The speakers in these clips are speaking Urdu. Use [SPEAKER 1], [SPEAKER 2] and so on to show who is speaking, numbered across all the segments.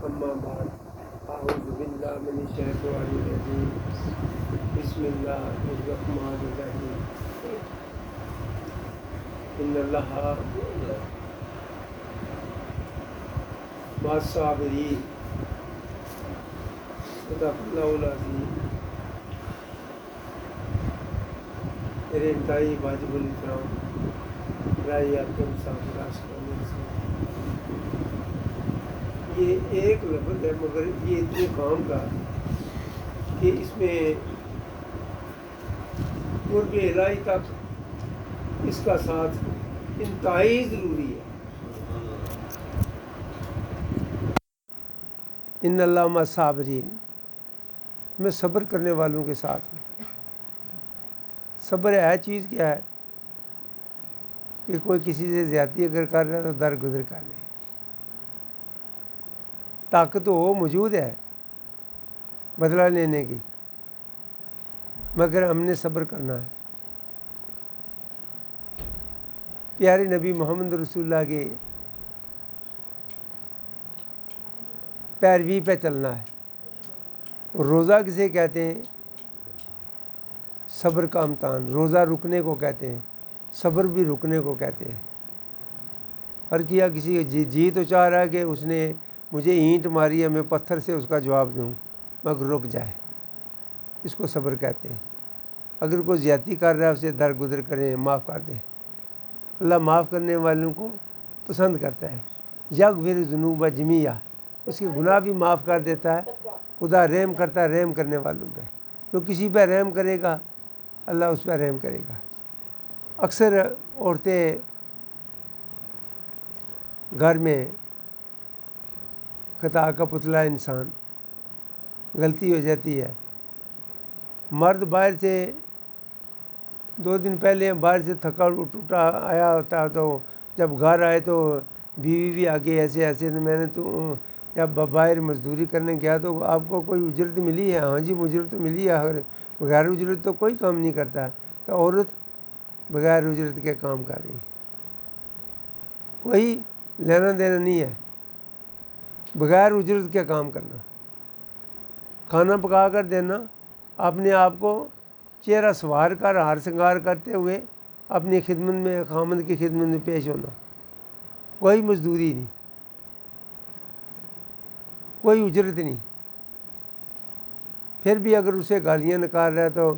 [SPEAKER 1] اما بعد اعوذ باللہ من الشیطان الرجیم بسم اللہ الرحمن الرحیم ان اللہ مع الصابرین صدق اللہ العظیم۔ میرے انتہائی واجب الاحترام رائے آپ کے مسافر عاشقان یہ ایک لفظ ہے مگر یہ اتنے کام کا کہ اس میں قرب الہی تک اس کا ساتھ انتہائی ضروری ہے۔ ان اللہ مع الصابرین، میں صبر کرنے والوں کے ساتھ ہوں۔ صبر ہے چیز کیا ہے کہ کوئی کسی سے زیادتی اگر کر رہا ہے تو درگزر کر لے، طاقت تو وہ موجود ہے بدلہ لینے کی، مگر ہم نے صبر کرنا ہے۔ پیارے نبی محمد رسول اللہ کے پیروی پہ چلنا ہے۔ روزہ کسے کہتے ہیں؟ صبر کا امتحان، روزہ رکنے کو کہتے ہیں، صبر بھی رکنے کو کہتے ہیں۔ اور کیا کسی جی تو چاہ رہا ہے کہ اس نے مجھے اینٹ ماری ہے میں پتھر سے اس کا جواب دوں مگر رک جائے، اس کو صبر کہتے ہیں۔ اگر کوئی زیادتی کر رہا ہے اسے درگزر کریں، معاف کر دیں۔ اللہ معاف کرنے والوں کو پسند کرتا ہے۔ یغفر الذنوب جمیعا، اس کے گناہ بھی معاف کر دیتا ہے۔ خدا رحم کرتا ہے رحم کرنے والوں پہ، جو کسی پہ رحم کرے گا اللہ اس پہ رحم کرے گا۔ اکثر عورتیں گھر میں خطا کا پتلا انسان، غلطی ہو جاتی ہے۔ مرد باہر سے 2 دن پہلے باہر سے تھکا ٹوٹا آیا ہوتا ہے، تو جب گھر آئے تو بیوی بھی آگے ایسے ایسے تو میں نے تو جب باہر مزدوری کرنے گیا تو آپ کو کوئی اجرت ملی ہے؟ ہاں جی اجرت تو ملی ہے، بغیر اجرت تو کوئی کام نہیں کرتا۔ تو عورت بغیر اجرت کے کام کر رہی، کوئی لینا دینا نہیں ہے، بغیر اجرت کے کام کرنا، کھانا پکا کر دینا، اپنے آپ کو چہرہ سنوار کر ہار سنگار کرتے ہوئے اپنی خدمت میں خامد کی خدمت میں پیش ہونا، کوئی مزدوری نہیں، کوئی اجرت نہیں۔ پھر بھی اگر اسے گالیاں نکال رہا ہے تو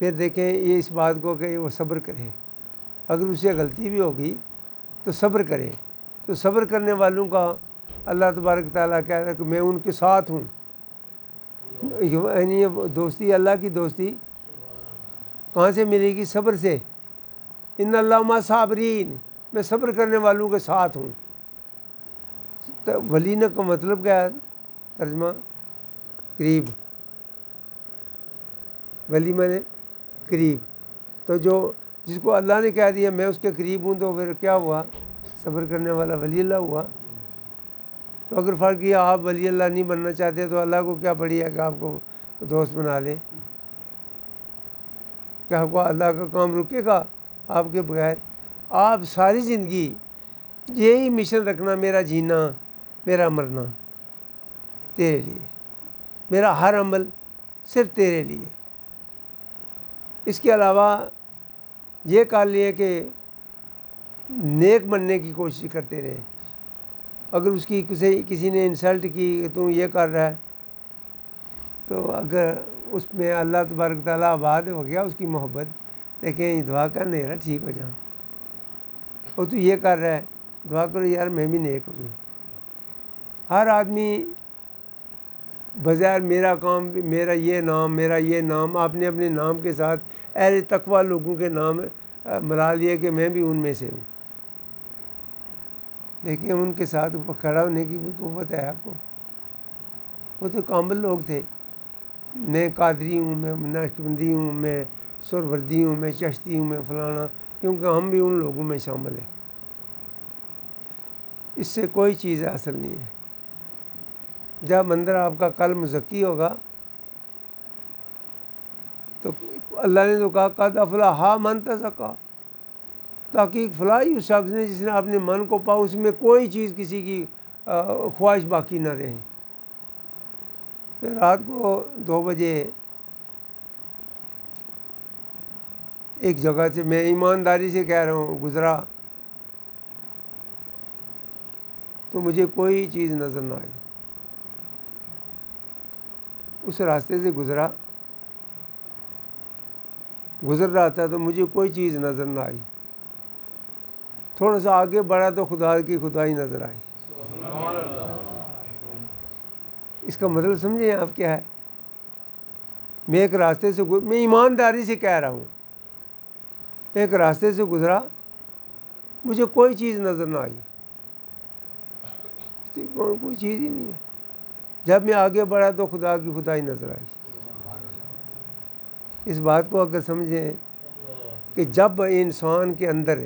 [SPEAKER 1] پھر دیکھیں یہ اس بات کو کہ وہ صبر کرے۔ اگر اسے غلطی بھی ہوگی تو صبر کرے۔ تو صبر کرنے والوں کا اللہ تبارک تعالیٰ کہتا ہے کہ میں ان کے ساتھ ہوں۔ یعنی یہ دوستی، اللہ کی دوستی کہاں سے ملے گی؟ صبر سے۔ ان اللہ مع الصابرین، میں صبر کرنے والوں کے ساتھ ہوں۔ تو ولینہ کا مطلب کیا ہے؟ ترجمہ قریب، ولی میں نے قریب۔ تو جس کو اللہ نے کہہ دیا میں اس کے قریب ہوں تو پھر کیا ہوا؟ صبر کرنے والا ولی اللہ ہوا۔ تو اگر فرض کیا آپ ولی اللہ نہیں بننا چاہتے تو اللہ کو کیا پڑی ہے کہ آپ کو دوست بنا لے؟ کیا اللہ کا کام رکے گا آپ کے بغیر؟ آپ ساری زندگی یہی مشن رکھنا، میرا جینا میرا مرنا تیرے لیے، میرا ہر عمل صرف تیرے لیے۔ اس کے علاوہ یہ کر لیے کہ نیک بننے کی کوشش کرتے رہے۔ اگر اس کی کسی نے انسلٹ کی کہ تم یہ کر رہا ہے، تو اگر اس میں اللہ تبارک تعالیٰ آباد ہو گیا اس کی محبت، لیکن دعا کر میرا ٹھیک ہو جاؤں، اور تو یہ کر رہا ہے دعا کرو یار میں بھی نیک ہو جاؤں۔ ہر آدمی بظاہر میرا کام، میرا یہ نام، آپ نے اپنے نام کے ساتھ اہل تقویٰ لوگوں کے نام ملا لیے کہ میں بھی ان میں سے ہوں، لیکن ان کے ساتھ کھڑا ہونے کی بھی قوت ہے آپ کو؟ وہ تو کامل لوگ تھے۔ میں قادری ہوں، میں نقشبندی ہوں، میں سہروردی ہوں، میں چشتی ہوں، میں فلانا، کیونکہ ہم بھی ان لوگوں میں شامل ہیں۔ اس سے کوئی چیز حاصل نہیں ہے۔ جب اندر آپ کا قلب مزکی ہوگا تو اللہ نے تو کہا قد افلح من تزکیٰ، تحقیق فلاح ہی اس شخص نے جس نے اپنے من کو پا، اس میں کوئی چیز کسی کی خواہش باقی نہ رہے۔ پھر رات کو 2 بجے ایک جگہ سے، میں ایمانداری سے کہہ رہا ہوں، گزرا تو مجھے کوئی چیز نظر نہ آئی. اس راستے سے گزر رہا تھا تو مجھے کوئی چیز نظر نہ آئی. تھوڑا سا آگے بڑھا تو خدا کی خدائی نظر آئی. اس کا مطلب سمجھیں آپ کیا ہے؟ میں ایک راستے سے میں ایمانداری سے کہہ رہا ہوں، ایک راستے سے گزرا، مجھے کوئی چیز نظر نہ آئی، کوئی چیز ہی نہیں ہے. جب میں آگے بڑھا تو خدا کی خدائی نظر آئی. اس بات کو اگر سمجھیں کہ جب انسان کے اندر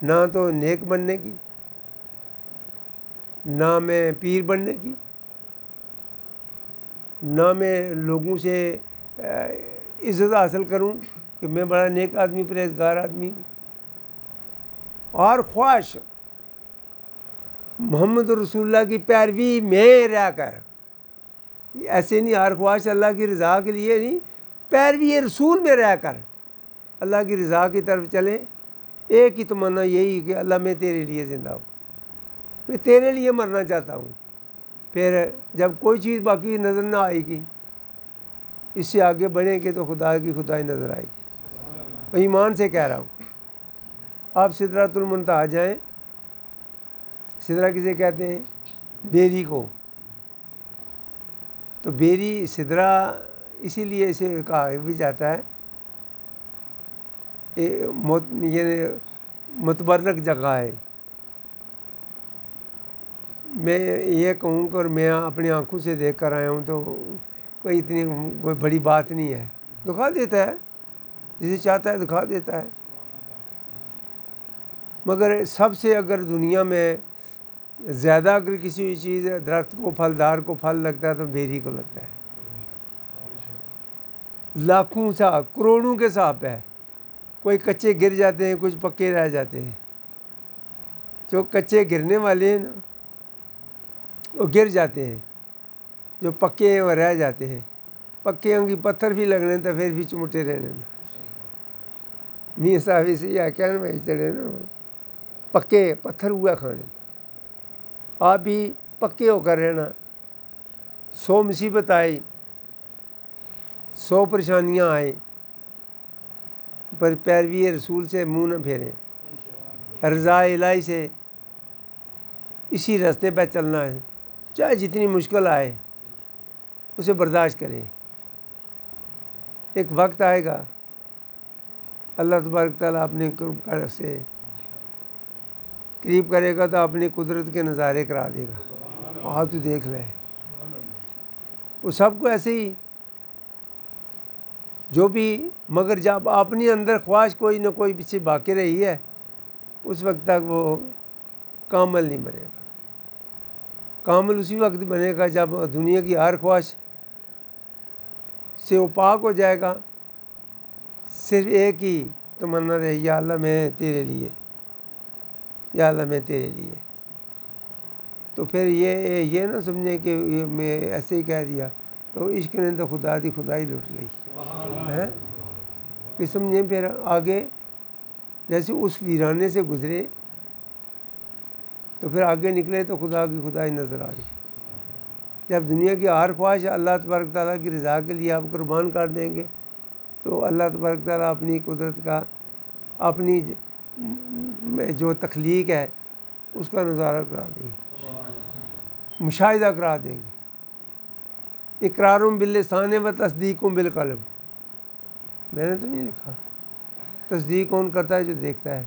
[SPEAKER 1] نہ تو نیک بننے کی، نہ میں پیر بننے کی، نہ میں لوگوں سے عزت حاصل کروں کہ میں بڑا نیک آدمی، پرہیزگار آدمی ہوں، اور خواہش محمد رسول اللہ کی پیروی میں رہ کر، ایسے نہیں، ہر خواہش اللہ کی رضا کے لیے نہیں، پیروی رسول میں رہ کر اللہ کی رضا کی طرف چلیں. ایک ہی تمنا یہی کہ اللہ میں تیرے لیے زندہ ہوں، میں تیرے لیے مرنا چاہتا ہوں. پھر جب کوئی چیز باقی نظر نہ آئے گی، اس سے آگے بڑھیں گے تو خدا کی خدائی نظر آئے گی. ایمان سے کہہ رہا ہوں. آپ سدرۃ المنتہا جائیں. سدرہ کسے کہتے ہیں؟ بیری کو. تو بیری سدرہ اسی لیے اسے کہا بھی جاتا ہے یہ متبرک جگہ ہے. میں یہ کہوں کہ میں اپنی آنکھوں سے دیکھ کر آیا ہوں تو کوئی بڑی بات نہیں ہے. دکھا دیتا ہے، جسے چاہتا ہے دکھا دیتا ہے. مگر سب سے اگر دنیا میں زیادہ اگر کسی چیز درخت کو، پھلدار کو پھل لگتا ہے تو بیری کو لگتا ہے. لاکھوں سا، کروڑوں کے حساب ہے. کوئی کچے گر جاتے ہیں، کچھ پکے رہ جاتے ہیں. جو کچے گرنے والے ہیں نا وہ گر جاتے ہیں، جو پکے ہیں وہ رہ جاتے ہیں. پکے ہوں گی پتھر بھی لگنے تو پھر بھی چمٹے رہنے. میاں صاحب سے یا کیا نا چڑھے نا پکے پتھر ہوا کھانے. آپ بھی پکے ہو کر رہنا. 100 مصیبت آئی، 100 پریشانیاں آئیں، پر پیروی رسول سے منہ نہ پھیریں. رضا الہی سے اسی راستے پہ چلنا ہے. چاہے جتنی مشکل آئے اسے برداشت کریں. ایک وقت آئے گا اللہ تبارک تعالیٰ اپنے قرب سے قریب کرے گا تو اپنی قدرت کے نظارے کرا دے گا. آج تو دیکھ لے. وہ سب کو ایسے ہی جو بھی، مگر جب اپنی اندر خواہش کوئی نہ کوئی پیچھے باقی رہی ہے، اس وقت تک وہ کامل نہیں بنے گا. کامل اسی وقت بنے گا جب دنیا کی ہر خواہش سے وہ پاک ہو جائے گا. صرف ایک ہی تمنا رہے، یا اللہ میں تیرے لیے، یا اللہ میں تیرے لیے. تو پھر یہ نہ سمجھیں کہ میں ایسے ہی کہہ دیا تو عشق نے تو خدا دی خدائی لوٹ لی ہے. پھر سمجھیں پھر آگے جیسے اس ویرانے سے گزرے تو پھر آگے نکلے تو خدا کی خدائی نظر آ گئی. جب دنیا کی ہر خواہش اللہ تبارک تعالیٰ کی رضا کے لیے آپ قربان کر دیں گے تو اللہ تبارک تعالیٰ اپنی قدرت کا، اپنی جو تخلیق ہے اس کا نظارہ کرا دیں گے، مشاہدہ کرا دیں گے. اقرارم باللسان و تصدیقم بالقلب. میں نے تو نہیں لکھا. تصدیق کون کرتا ہے؟ جو دیکھتا ہے.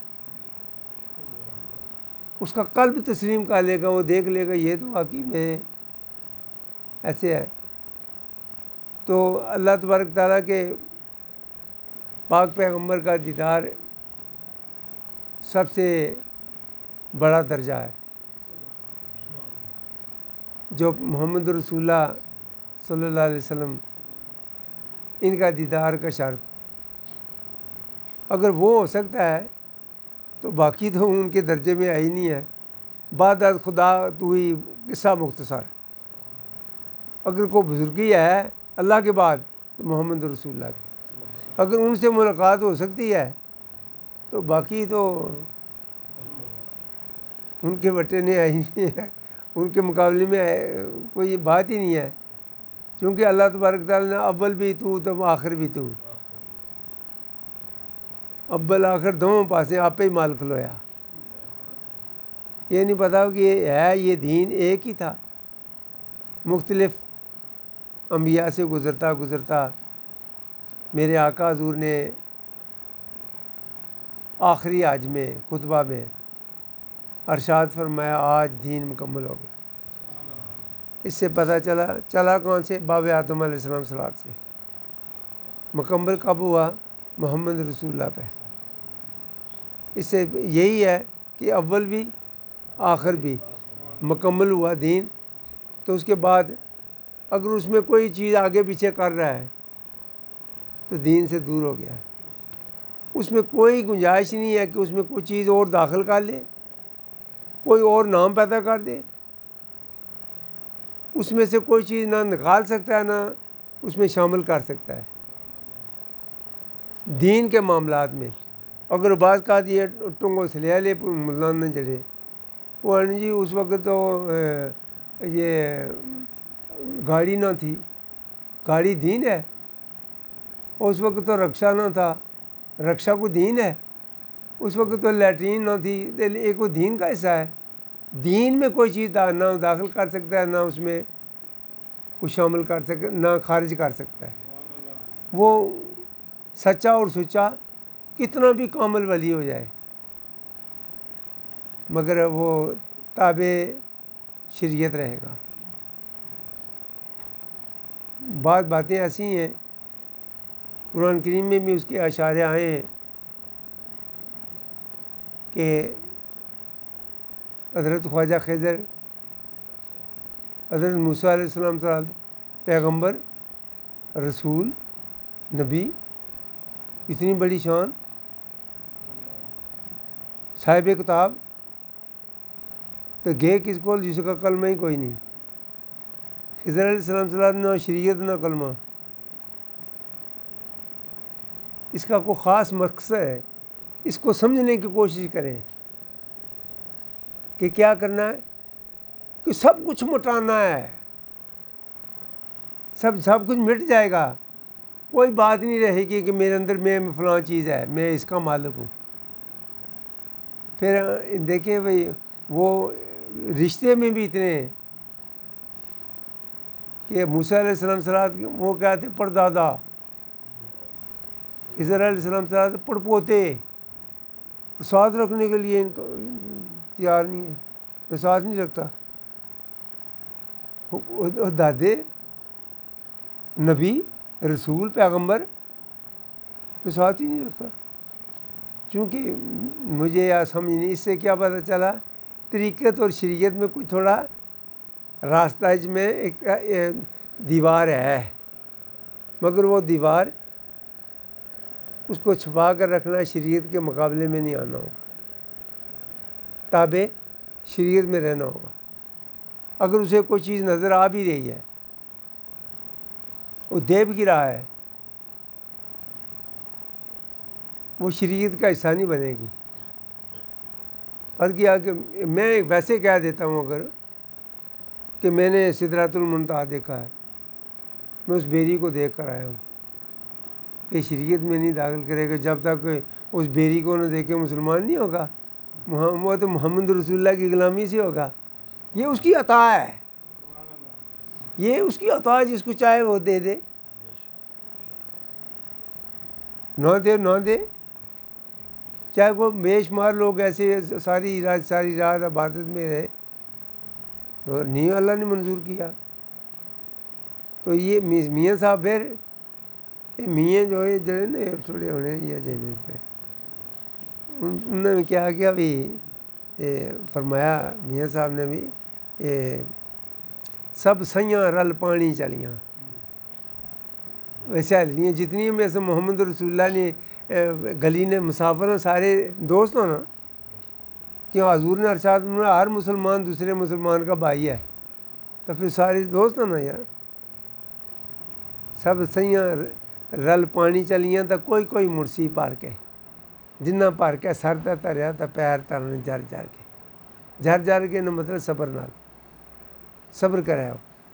[SPEAKER 1] اس کا قلب تسلیم کر لے گا، وہ دیکھ لے گا یہ تو واقعی میں ایسے ہے. تو اللہ تبارک تعالیٰ کے پاک پیغمبر کا دیدار سب سے بڑا درجہ ہے. جو محمد رسول اللہ صلی اللہ علیہ وسلم، ان کا دیدار کا شرط اگر وہ ہو سکتا ہے تو باقی تو ان کے درجے میں آئی نہیں ہے. بعد از خدا تو ہی قصہ مختصر. اگر کوئی بزرگی ہے اللہ کے بعد تو محمد رسول اللہ کی، اگر ان سے ملاقات ہو سکتی ہے تو باقی تو ان کے بٹے نے آئی نہیں ہے، ان کے مقابلے میں کوئی بات ہی نہیں ہے، کیونکہ اللہ تبارک تعالیٰ نے اول بھی تو آخر بھی تو، اول آخر دونوں پاسے آپ ہی مال کھلویا۔ یہ نہیں پتا کہ یہ دین ایک ہی تھا، مختلف انبیاء سے گزرتا گزرتا میرے آقا حضور نے آخری حج میں خطبہ میں ارشاد فرمایا آج دین مکمل ہو گیا۔ اس سے پتہ چلا کون سے؟ باب آدم علیہ السلام صلوات سے۔ مکمل کب ہوا؟ محمد رسول اللہ پہ۔ اس سے یہی ہے کہ اول بھی آخر بھی مکمل ہوا دین، تو اس کے بعد اگر اس میں کوئی چیز آگے پیچھے کر رہا ہے تو دین سے دور ہو گیا ہے۔ اس میں کوئی گنجائش نہیں ہے کہ اس میں کوئی چیز اور داخل کر لے، کوئی اور نام پیدا کر دے، اس میں سے کوئی چیز نہ نکال سکتا ہے نہ اس میں شامل کر سکتا ہے۔ دین کے معاملات میں اگر بعض کا یہ ٹنگو سلیا لے ملا نہ جڑے، وہ جی اس وقت تو یہ گاڑی نہ تھی، گاڑی دین ہے، اس وقت تو رکشا نہ تھا، رکشا کو دین ہے، اس وقت تو لیٹرین نہ تھی، ایک وہ دین کا حصہ ہے۔ دین میں کوئی چیز نہ داخل کر سکتا ہے نہ اس میں کچھ شامل کر سکتا، نہ خارج کر سکتا ہے۔ وہ سچا اور سچا کتنا بھی کامل ولی ہو جائے مگر وہ تابع شریعت رہے گا۔ بعض باتیں ایسی ہیں قرآن کریم میں بھی اس کے اشارے آئے ہیں کہ حضرت خواجہ خضر، حضرت موسیٰ علیہ السلام پیغمبر، رسول، نبی، اتنی بڑی شان، صاحب کتاب، تو گئے کس کو جس کا کلمہ ہی کوئی نہیں۔ خضر علیہ السلام نہ شریعت نہ کلمہ۔ اس کا کوئی خاص مقصد ہے، اس کو سمجھنے کی کوشش کریں کہ کیا کرنا ہے، کہ سب کچھ مٹانا ہے، سب کچھ مٹ جائے گا، کوئی بات نہیں رہے گی کہ میرے اندر میں فلاں چیز ہے، میں اس کا مالک ہوں۔ پھر دیکھیں بھئی وہ رشتے میں بھی اتنے ہیں کہ موسیٰ علیہ السلام وہ کیا تھے؟ پردادا، خضر علیہ السلام پڑپوتے، ساتھ رکھنے کے لیے ان کو تیار نہیں ہے، میں ساتھ نہیں رکھتا۔ دادے، نبی، رسول، پیغمبر، میں ساتھ ہی نہیں رکھتا، چونکہ مجھے یا سمجھ نہیں۔ اس سے کیا پتہ چلا؟ طریقت اور شریعت میں کوئی تھوڑا راستہ میں ایک دیوار ہے، مگر وہ دیوار اس کو چھپا کر رکھنا شریعت کے مقابلے میں نہیں آنا ہوگا، تابع شریعت میں رہنا ہوگا۔ اگر اسے کوئی چیز نظر آ بھی رہی ہے، وہ دے بھی رہا ہے، وہ شریعت کا حصہ نہیں بنے گی۔ اور کیا کہ میں ویسے کہہ دیتا ہوں اگر کہ میں نے سدرۃ المنتہا دیکھا ہے، میں اس بیری کو دیکھ کر آیا ہوں، یہ شریعت میں نہیں داخل کرے گا جب تک اس بیری کو نہ دیکھے مسلمان نہیں ہوگا، وہ تو محمد رسول اللہ کی غلامی سے ہوگا۔ یہ اس کی عطا ہے، یہ اس کی عطا ہے، جس کو چاہے وہ دے دے، نہ دے، چاہے وہ بے شمار لوگ ایسے ساری رات عبادت میں رہے، اور نہیں اللہ نے منظور کیا۔ تو یہ میاں صاحب پھر میاں جو ہے جڑے نا تھوڑے ہونے یا جینے سے انہوں نے کیا کیا بھی فرمایا، میاں صاحب نے بھی سب سیاں رل پانی چلیاں، ویسے لیے جتنی میں سے محمد رسول اللہ نے گلی نے مسافر ہیں سارے دوست ہو نا، کہ حضور نے ارشاد ہر مسلمان دوسرے مسلمان کا بھائی ہے، تو پھر سارے دوست ہو نا یار۔ سب سیاں رل پانی چلیاں تو کوئی کوئی مرسی پار کے جنہ پار کے سر تے تریا تو پیر ترنے جر کے جر کے مطلب صبر نال صبر کرے